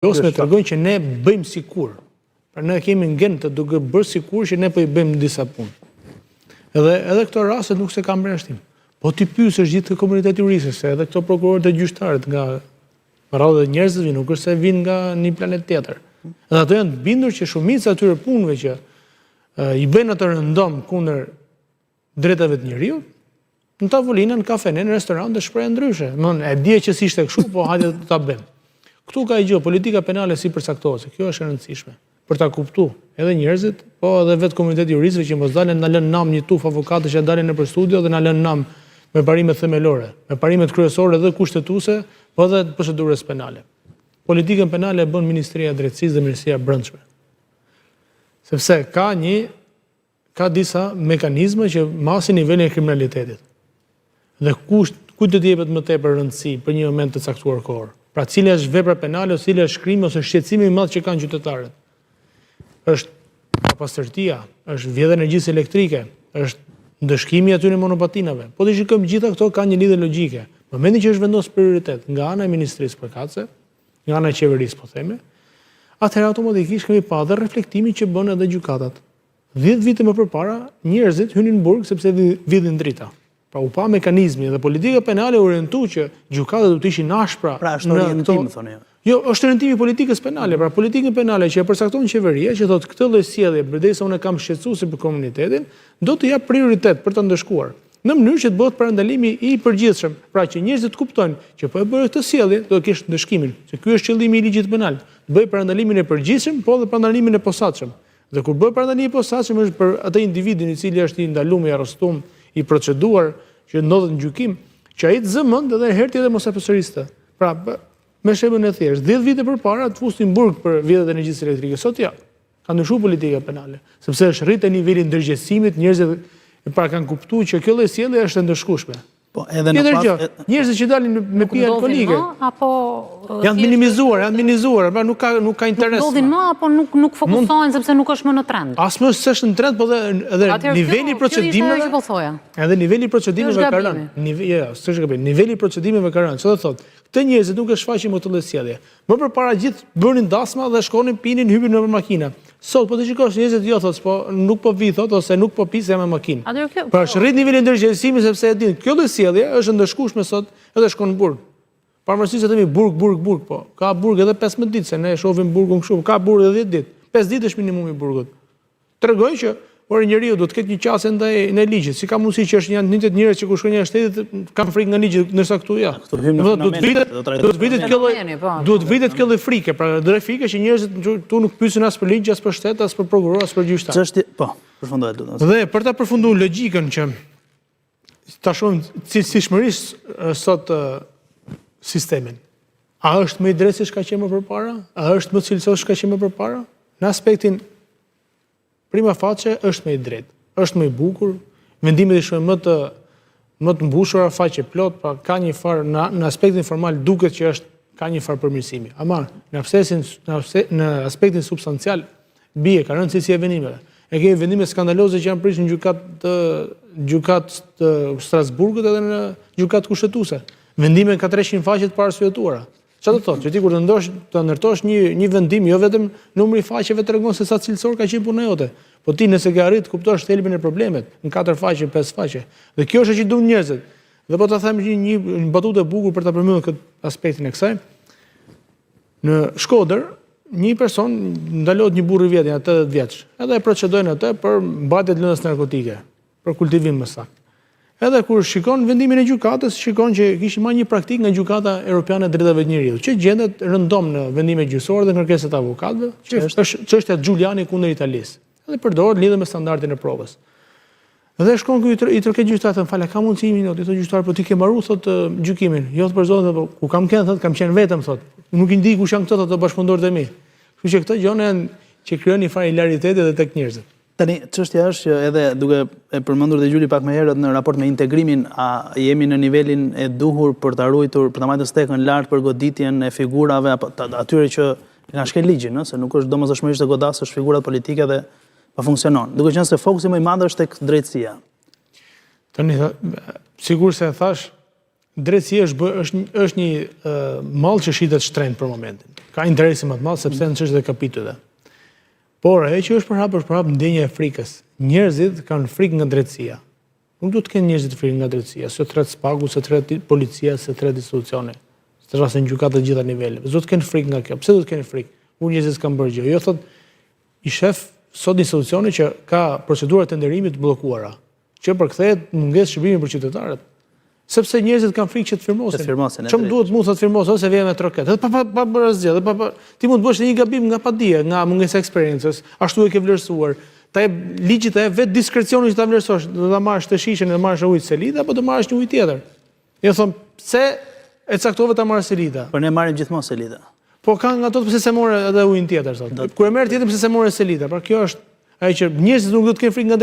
me tregojnë që ne bëjmë sikur. Pra ne kemi ngen të duke bërë sikur që ne po i bëjmë disa punë. Edhe këto raste nuk se kam mbreshtim. Po ti pyesësh gjithë komuniteti juristë, edhe këto prokurorët e gjyqtarët nga radhë e njerëzve nuk është se vinë nga një planet tjetër. Dhe ato janë të bindur që shumica atyre punëve që i bëjnë atë rëndom kundër drejtave të njeriut, në tavolinën, në kafene, në restorant dhe shprehje ndryshe. E dje që si ishte kështu, po hajde ta bëjmë. Këtu ka i gjë, politika penale si përcaktohet, se kjo është e rëndësishme për ta kuptuar edhe njerëzit, po edhe vetë komuniteti juristëve që mos dalin na lënë nam një tuf avokatësh që dalin nëpër studio dhe na lënë nam me parimet themelore, me parimet kryesore dhe kushtetuese, po edhe procedurës penale. Politikën penale e bën Ministria e Drejtësisë dhe Ministria e Brendshme. Sepse ka disa mekanizme që masin nivelin e kriminalitetit. Dhe kujt do të jepet më tepër rëndësi për një moment të caktuar kohor. Pra cila është vepra penale ose cila është krimi ose shqetësimi i madh që kanë qytetarët. Është pastërtia, është vjedhja e energjisë elektrike, është ndëshkimi aty në monopatinave. Po të shikojmë gjitha këto kanë një lidhje logjike. Në momentin që është vendosur prioritet nga ana e Ministrisë përkatëse, nga ana e qeverisë po theme, atëherë automatikisht kemi pa dhe reflektimin që bën edhe gjykatat. 10 vite më përpara njerëzit hynin në burg sepse vidhin drita. Pra u pa mekanizmi dhe politika penale orientu që gjykatat do të ishin ashpra. Pra është orientim, thonë. Jo, është orientimi i politikës penale. Pra politikën penale që e përcakton qeveria, që thotë këtë lloj sjellje, përdesë unë kam shqetësuesi për komunitetin, do të jap prioritet për ta ndëshkuar. Në mënyrë që të bëhet parandalimi i përgjithshëm, pra që njerëzit kuptojnë që po e bëre këtë sjellje, do të kesh ndëshkimin, se ky është qëllimi i ligjit penal. Të bëj parandalimin e përgjithshëm, po dhe parandalimin e posaçëm. Dhe kur bëj parandalimin e posaçëm është për atë individin i cili është i ndaluar, i arrestuar, i proceduar që ndodhet në gjykim, që ai të zëmend edhe herë tjetër mos e përsërisë. Pra, me shembull e thjeshtë, 10 vite përpara të fusnin burg për vjedhjet e energjisë elektrike. Sot ja, ka ndryshuar politika penale, sepse është rritë niveli i ndërgjegjësimit, njerëzit para kanë kuptuar që kjo lloj sjellje është e ndëshkueshme. Po edhe në pas njerëzit që dalin me pije alkolike apo janë minimizuar, pra nuk ka interes. Ndodhin më apo nuk fokusohen sepse nuk është më në trend. As më s'është në trend, po edhe niveli i procedimeve. Edhe niveli i procedimeve ka rënë. Jo, s'është gabim. Niveli i procedimeve ka rënë. Çfarë do thotë? Këto njerëzit nuk e shfaqin më këtë lloj sjellje. Më përpara gjithë bënin dasma dhe shkonin, pinin, hypin në makina. Sot po të shikosh njerëzit jo thotë, po nuk po vi thotë ose nuk po pisë me makinë. Pra është rrit niveli i ndërgjegjësimit sepse e din, kjo lloj sjellje është ndëshkueshme sot edhe shkon në burg. Pavarësisht se themi burg, po ka burg edhe 15 ditë, se ne e shohim burgun kështu, ka burg edhe 10 ditë. 5 ditë është minimumi i burgut. Tregoj që por njeriu do të ketë një qasje ndaj ligjit. Si ka mundësi që është janë 20 njerëz që kur shkojnë jashtë shtetit kanë frikë nga ligji, ndërsa këtu ja. Duhet vitet kjo lloj frike, pra drejt frike që njerëzit këtu nuk pyesin as për ligj, as për shtet, as për prokuror, as për gjyqtar. Ç'është, po, përfundohet lutem. Dhe për ta përfunduar logjikën që ta shohim cilësishmërisht sot sistemin. A është më i drejtë se çka qenë më përpara? A është më cilësor se çka qenë më përpara? Në aspektin prima facie është më i drejtë, është më i bukur, vendimet i shohin më të mbushura, faqe plot, pra ka një farë në aspektin formal duket që ka një farë përmirësimi. Ama në aspektin substancial bie ka rënë cilësia e vendimeve. E kemi vendime skandaloze që janë prishur në gjykat të Strasburgut edhe në gjykat kushtetuese. Vendime ka 300 faqe të parasfiltuara. Çfarë do thotë? Që ti kur të ndërtosh një vendim, jo vetëm numri i faqeve tregon se sa cilësor ka qenë puna jote, po ti nëse ke arrit kuptosh thelbin e problemet në 4 faqe, 5 faqe. Dhe kjo është që duan njerëzit. Dhe po ta them një batutë e bukur për ta përmendur këtë aspektin e kësaj. Në Shkodër, një person ndalohet një burr i vjetër, 80 vjeç, edhe e procedojnë atë për mbajtje të lëndës narkotike, për kultivim më saktë. Edhe kur shikon vendimin e gjykatës, shikon që kishin marrë një praktikë nga Gjykata Evropiane e Drejtave të Njerëzit, që gjendet rëndom në vendime gjyqësore dhe kërkesat e avokatëve, që është çështja e Giuliani kundër Italisë. Edhe përdoret lidhur me standardin e provës. Dhe shkon ky i tërket gjyqtarit, "Fala, ka mundësi minutë, thotë gjyqtar, po ti ke marrë thotë gjykimin." Jo, për zotin, po ku kam qenë thotë, kam qenë vetëm thotë. Nuk i ndi kush janë këto thotë bashkëpunëtorët e mi. Kështu që këto gjëra janë që krijojnë një farë hilariteti edhe tek njerëzit. Tani, çështja është që edhe duke e përmendur dhe Gjuli pak më herët në raport me integrimin, a jemi në nivelin e duhur për ta ruajtur, për ta marrë stekën lart për goditjen e figurave apo atyre që nga shkel ligjin, se nuk është domosdoshmërisht të godasësh figurat politike dhe pa funksionon. Duke qenë se fokusi më i madh është tek drejtësia. Tani, sigur se e thash, drejtësia është një mall që shitet shtrenjtë për momentin. Ka interesi më të madh sepse në çështjet e kapitujve. Por ajo që është përhap ndjenja e frikës. Njerëzit kanë frikë nga drejtësia. Nuk duhet të kenë njerëzit frikë nga drejtësia, se tret spagu, se tret policia, se tret institucione. Se rrasën gjykatë të gjitha niveleve. Duhet të kenë frikë nga kjo. Pse duhet të kenë frikë? Unë njerëzit s'kan bërë gjë. Jo thot i shef sot institucioni që ka procedurat të tenderimit të bllokuara, që përkthehet mungesë shërbimi për qytetarët. Sepse njerëzit kanë frikë që të firmosin. Çmë duhet mu të firmos ose vjen me troket. Edhe pa bërë asgjë, edhe ti mund të bësh një gabim nga padije, nga mungesa eksperiencës, ashtu e ke vlerësuar. Ta e ligjit e vetë diskrecionin që ta vlerësosh, do ta marrësh të shishen dhe marrësh ujë selida apo do marrësh një ujë tjetër. Jo thon, pse e caktove ta marrësh selida? Po ne marrim gjithmonë selida. Po ka nga ato pse se morë edhe ujin tjetër sot. Kur e merr tjetër pse se morë selida. Pra kjo është ajo që njerëzit nuk do të kenë frikë nga